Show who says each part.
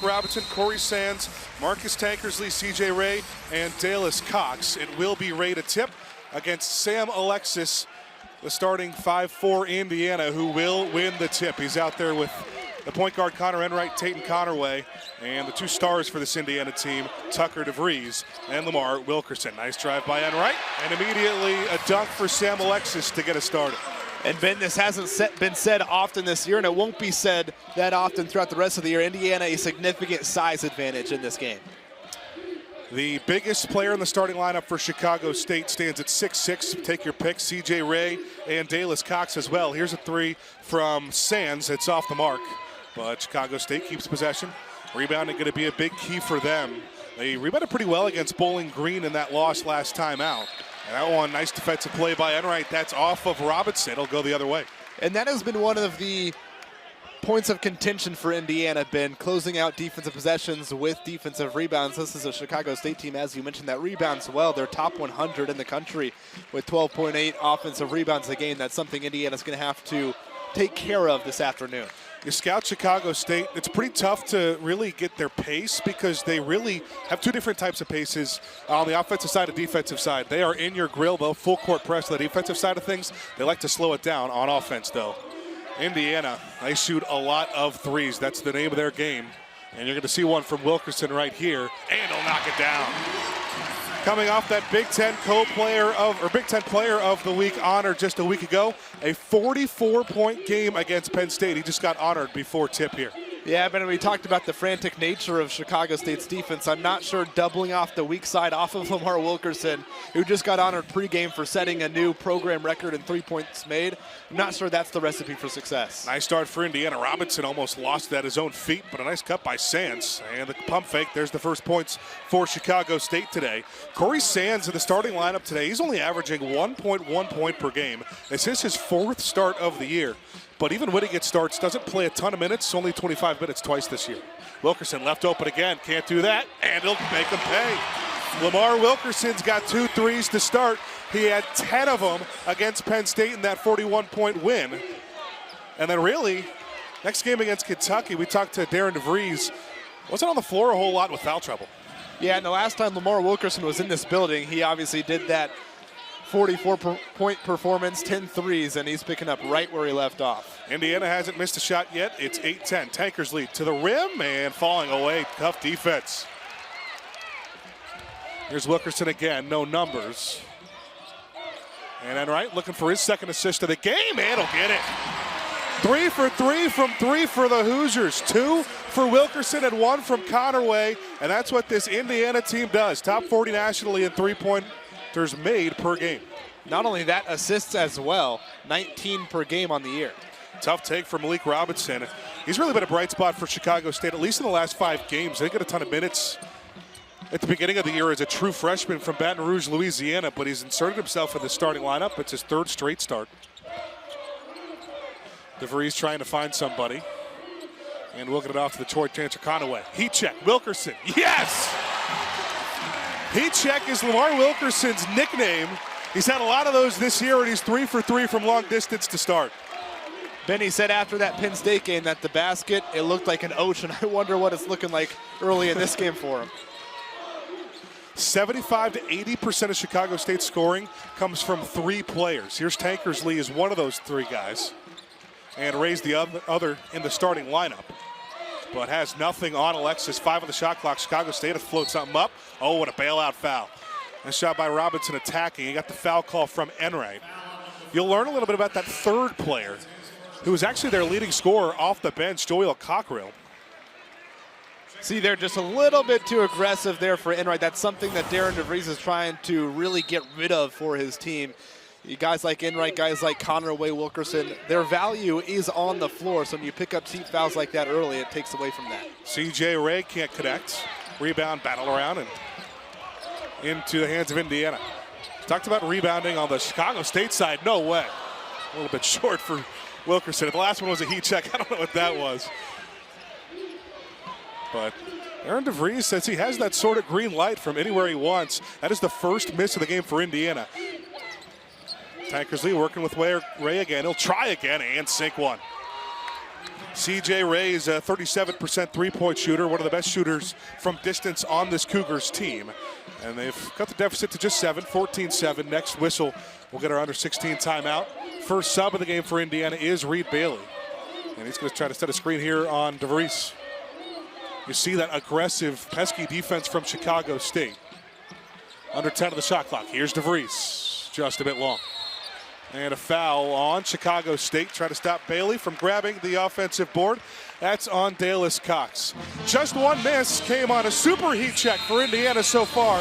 Speaker 1: Robinson, Corey Sands, Marcus Tankersley, CJ Ray, and Dallas Cox. It will be Ray to tip against Sam Alexis, the starting 5'4" Indiana, who will win the tip. He's out there with the point guard Connor Enright, Tatum Connerway, and the two stars for this Indiana team, Tucker DeVries and Lamar Wilkerson. Nice drive by Enright, and immediately a dunk for Sam Alexis to get us started.
Speaker 2: And Ben, this hasn't been said often this year, and it won't be said that often throughout the rest of the year. Indiana, a significant size advantage in this game.
Speaker 1: The biggest player in the starting lineup for Chicago State stands at 6'6". Take your pick, CJ Ray and Dallas Cox as well. Here's a three from Sands. It's off the mark, but Chicago State keeps possession. Rebounding going to be a big key for them. They rebounded pretty well against Bowling Green in that loss last time out. And that one, nice defensive play by Enright. That's off of Robinson. It'll go the other way.
Speaker 2: And that has been one of the points of contention for Indiana, Ben, closing out defensive possessions with defensive rebounds. This is a Chicago State team, as you mentioned, that rebounds well. They're top 100 in the country with 12.8 offensive rebounds a game. That's something Indiana's going to have to take care of this afternoon.
Speaker 1: You scout Chicago State, it's pretty tough to really get their pace because they really have two different types of paces on the offensive side and defensive side. They are in your grill, though, full court press on the defensive side of things. They like to slow it down on offense, though. Indiana, they shoot a lot of threes. That's the name of their game. And you're going to see one from Wilkerson right here, and he'll knock it down. Coming off that Big Ten Player of the Week honor just a week ago, a 44-point game against Penn State. He just got honored before tip here.
Speaker 2: Yeah, but we talked about the frantic nature of Chicago State's defense. I'm not sure doubling off the weak side off of Lamar Wilkerson, who just got honored pregame for setting a new program record in 3 points made. I'm not sure that's the recipe for success.
Speaker 1: Nice start for Indiana. Robinson almost lost it at his own feet, but a nice cut by Sands. And the pump fake, there's the first points for Chicago State today. Corey Sands in the starting lineup today, he's only averaging 1.1 point per game. This is his fourth start of the year. But even when he gets starts, doesn't play a ton of minutes, only 25 minutes twice this year. Wilkerson left open again, can't do that, and he'll make him pay. Lamar Wilkerson's got 2 threes to start. He had 10 of them against Penn State in that 41-point win. And then really, next game against Kentucky, we talked to Darren DeVries, wasn't on the floor a whole lot with foul trouble.
Speaker 2: Yeah, and the last time Lamar Wilkerson was in this building, he obviously did that 44-point performance, 10 threes, and he's picking up right where he left off.
Speaker 1: Indiana hasn't missed a shot yet. It's 8-10. Tankersley to the rim and falling away. Tough defense. Here's Wilkerson again. No numbers. And Enright looking for his second assist of the game, and he'll get it. 3 for 3 from 3 for the Hoosiers. 2 for Wilkerson and 1 from Connerway. And that's what this Indiana team does. Top 40 nationally in three-pointers made per game.
Speaker 2: Not only that, assists as well, 19 per game on the year.
Speaker 1: Tough take for Malik Robinson. He's really been a bright spot for Chicago State, at least in the last 5 games. They didn't get a ton of minutes at the beginning of the year as a true freshman from Baton Rouge, Louisiana, but he's inserted himself in the starting lineup. It's his 3rd straight start. DeVries trying to find somebody. And we'll get it off to the Troy transfer Conaway. Heat check, Wilkerson, yes! Heat check is Lamar Wilkerson's nickname. He's had a lot of those this year, and he's 3 for 3 from long distance to start.
Speaker 2: Benny said after that Penn State game that the basket, it looked like an ocean. I wonder what it's looking like early in this game for him.
Speaker 1: 75 to 80% of Chicago State scoring comes from 3 players. Here's Tankersley is one of those 3 guys, and Ray's the other in the starting lineup. But has nothing on Alexis. 5 on the shot clock. Chicago State to float something up. Oh, what a bailout foul. Nice shot by Robinson attacking. He got the foul call from Enright. You'll learn a little bit about that 3rd player, who was actually their leading scorer off the bench, Joel Cockerill.
Speaker 2: See, they're just a little bit too aggressive there for Enright. That's something that Darren DeVries is trying to really get rid of for his team. Guys like Enright, guys like Connerway, Wilkerson, their value is on the floor. So when you pick up cheap fouls like that early, it takes away from that.
Speaker 1: CJ Ray can't connect. Rebound, battle around, and into the hands of Indiana. Talked about rebounding on the Chicago State side. No way. A little bit short for Wilkerson. The last one was a heat check. I don't know what that was. But Aaron DeVries says he has that sort of green light from anywhere he wants. That is the first miss of the game for Indiana. Tankersley working with Ray again. He'll try again and sink one. CJ Ray's a 37% three-point shooter, one of the best shooters from distance on this Cougars team. And they've cut the deficit to just 7, 14-7. Next whistle, we'll get our under-16 timeout. First sub of the game for Indiana is Reed Bailey. And he's going to try to set a screen here on DeVries. You see that aggressive, pesky defense from Chicago State. Under 10 of the shot clock. Here's DeVries, just a bit long. And a foul on Chicago State. Try to stop Bailey from grabbing the offensive board. That's on Dallas Cox. Just one miss came on a super heat check for Indiana so far.